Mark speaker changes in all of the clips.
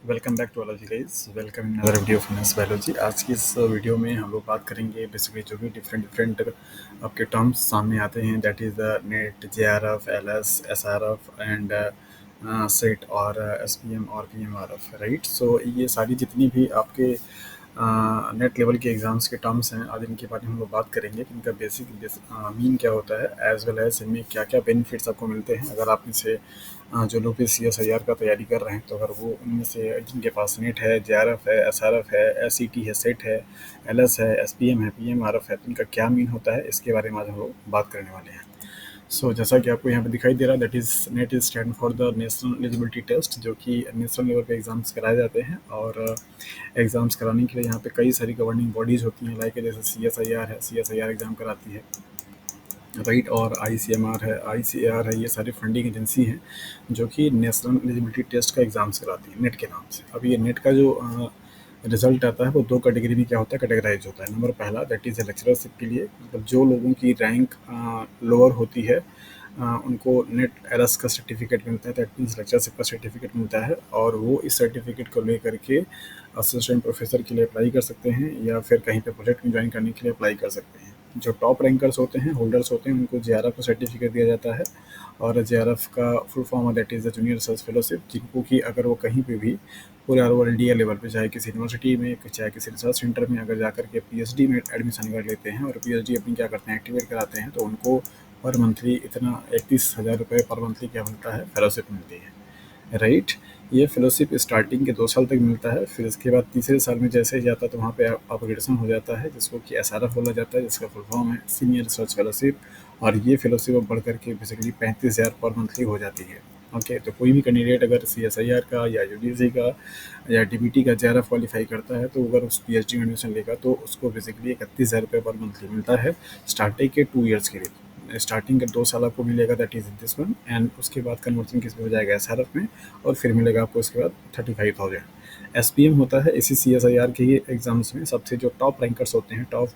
Speaker 1: Welcome back to all of you guys. Welcome in other video of finance biology. आज की इस video में हम लोग बात करेंगे बेसिकली जो भी डिफरेंट डिफरेंट आपके टर्म्स सामने आते हैं, that is the net, JRF, LS, SRF and set और एसपीएम और पीएमआरएफ, राइट। सो ये सारी जितनी भी आपके नेट लेवल के एग्ज़ाम्स के टर्म्स हैं, आज इनके बारे में हम लोग बात करेंगे कि इनका बेसिक मीन क्या होता है, एज वेल एज इनमें क्या क्या बेनिफिट्स आपको मिलते हैं अगर आप इनसे जो लोग भी CSIR का तैयारी कर रहे हैं। तो अगर वो उनमें से जिनके पास नेट है, JRF है, SRF है, SET है, सेट है, LS है, SPM है, PMRF है, तो इनका क्या मीन होता है, इसके बारे में आज हम लोग बात करने वाले हैं। सो जैसा कि आपको यहाँ पे दिखाई दे रहा है, that is NET is stand for the National Eligibility Test, जो कि नेशनल लेवल पे एग्ज़ाम्स कराए जाते हैं। और एग्ज़ाम्स कराने के लिए यहाँ पे कई सारी गवर्निंग बॉडीज़ होती हैं, लाइक जैसे CSIR है, CSIR एग्ज़ाम कराती है, राइट। और ICMR है, ICAR है, ये सारी फंडिंग एजेंसी हैं जो कि नेशनल एलिजिबिलिटी टेस्ट का एग्ज़ाम्स कराती है नेट के नाम से। अब ये नेट का जो रिजल्ट आता है वो दो कैटेगरी में क्या होता है, कैटेगराइज होता है। नंबर पहला, दैट इज़ लेक्चरशिप के लिए, मतलब जो लोगों की रैंक लोअर होती है उनको नेट एरस का सर्टिफिकेट मिलता है, दैट मीन्स लेक्चरशिप का सर्टिफिकेट मिलता है, और वो इस सर्टिफिकेट को लेकर के असिस्टेंट प्रोफेसर के लिए अप्लाई कर सकते हैं या फिर कहीं पे प्रोजेक्ट में ज्वाइन करने के लिए अप्लाई कर सकते हैं। जो टॉप रैंकर्स होते हैं, होल्डर्स होते हैं, उनको JRF का सर्टिफिकेट दिया जाता है। और JRF का फुल फॉर्म है, that is the junior research fellowship, जिनको कि अगर वो कहीं पे भी पूरे ओवर इंडिया लेवल पे, चाहे किसी यूनिवर्सिटी में, चाहे किसी रिसर्च सेंटर में अगर जाकर के PhD में एडमिशन कर लेते हैं और PhD अपनी क्या करते हैं, एक्टिवेट कराते हैं, तो उनको पर मंथली इतना 31,000 रुपये पर मंथली क्या मिलता है, फेलोशिप मिलती है, राइट। ये फेलोशिप स्टार्टिंग के 2 साल तक मिलता है, फिर इसके बाद तीसरे साल में जैसे ही जाता है तो वहाँ पे अपग्रेडेशन हो जाता है, जिसको कि SRF बोला जाता है, जिसका फुल फॉर्म है सीनियर रिसर्च फेलोशिप। और ये फेलोशिप अब बढ़ करके बेसिकली 35,000 पर मंथली हो जाती है। ओके, तो कोई भी कैंडिडेट अगर CSIR का या UGC का या DBT का JRF क्वालिफाई करता है, तो अगर उस PhD में एडमिशन लेगा तो उसको बेसिकली 31,000 रुपये पर मंथली मिलता है स्टार्टिंग के 2 ईयर्स के लिए। स्टार्टिंग के 2 साल आपको मिलेगा, that is this one, and उसके बाद कन्वर्जन किस में हो जाएगा, SRF में, और फिर मिलेगा आपको उसके बाद 35,000। SPM होता है इसी CSIR के ही एग्जाम्स में सबसे जो टॉप रैंकर्स होते हैं, टॉप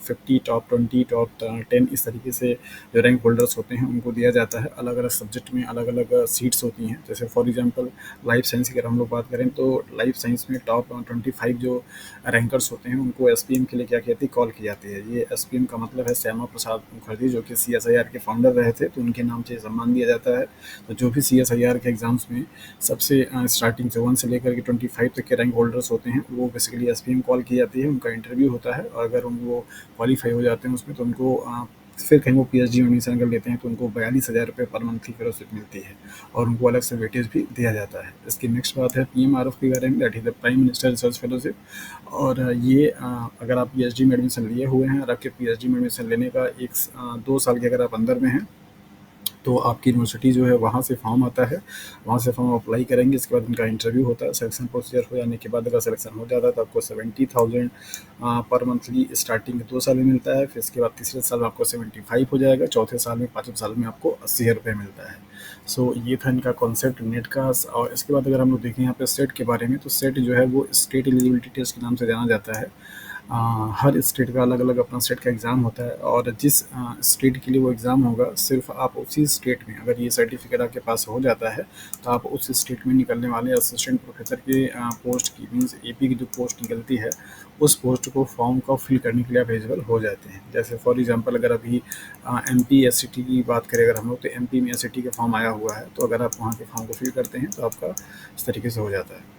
Speaker 1: 50, टॉप 20, टॉप 10, इस तरीके से जो रैंक होल्डर्स होते हैं उनको दिया जाता है। अलग अलग सब्जेक्ट में अलग अलग सीट्स होती हैं। जैसे फॉर एग्जांपल लाइफ साइंस की अगर हम लोग बात करें, तो लाइफ साइंस में टॉप 25 जो रैंकर्स होते हैं उनको SPM के लिए क्या कहती है, कॉल की जाती है। ये SPM का मतलब है श्यामा प्रसाद मुखर्जी, जो कि CSIR के फाउंडर रहे थे, तो उनके नाम से सम्मान दिया जाता है। तो जो भी CSIR के एग्ज़ाम्स में सबसे स्टार्टिंग से 1 से लेकर के 25 तक के रैंक होल्डर्स होते हैं, वो बेसिकली SPM कॉल की जाती है, उनका इंटरव्यू होता है, और अगर वो क्वालिफाई हो जाते हैं उसमें, तो उनको फिर कहीं वो PhD में एडमिशन कर लेते हैं, तो उनको 42,000 रुपये पर मंथ की फेलोशिप मिलती है, और उनको अलग से वेटेज भी दिया जाता है। इसकी नेक्स्ट बात है PMRF के बारे में, that is the prime minister research fellowship. और ये अगर आप PhD में एडमिशन लिए हुए हैं और आपके PhD में एडमिशन लेने का 2 साल के अगर आप अंदर में हैं, तो आपकी यूनिवर्सिटी जो है वहाँ से फॉर्म आता है, वहाँ से फॉर्म अप्लाई करेंगे। इसके बाद उनका इंटरव्यू होता है। सिलेक्शन प्रोसीजर हो जाने के बाद अगर सिलेक्शन हो जाता है तो आपको 70,000 पर मंथली स्टार्टिंग के 2 साल में मिलता है। फिर इसके बाद तीसरे साल में आपको 75 हो जाएगा, चौथे साल में, पाँचवें साल में आपको 80,000 रुपये मिलता है। सो ये था इनका कॉन्सेप्ट नेट का। और इसके बाद अगर हम लोग देखें यहाँ पे सेट के बारे में, तो सेट जो है वो स्टेट एलिजिबिलिटी टेस्ट के नाम से जाना जाता है। हर स्टेट का अलग अलग अपना स्टेट का एग्ज़ाम होता है, और जिस स्टेट के लिए वो एग्ज़ाम होगा, सिर्फ आप उसी स्टेट में अगर ये सर्टिफिकेट आपके पास हो जाता है, तो आप उस स्टेट में निकलने वाले असिस्टेंट प्रोफेसर के पोस्ट की, मीन्स AP की जो पोस्ट निकलती है, उस पोस्ट को फॉर्म को फिल करने के लिए आप एलिजिबल हो जाते हैं। जैसे फॉर एग्जांपल अगर अभी MP SCT की बात करें अगर हम लोग, तो MP में SCT का फॉर्म आया हुआ है, तो अगर आप वहाँ के फॉर्म को फिल करते हैं तो आपका इस तरीके से हो जाता है।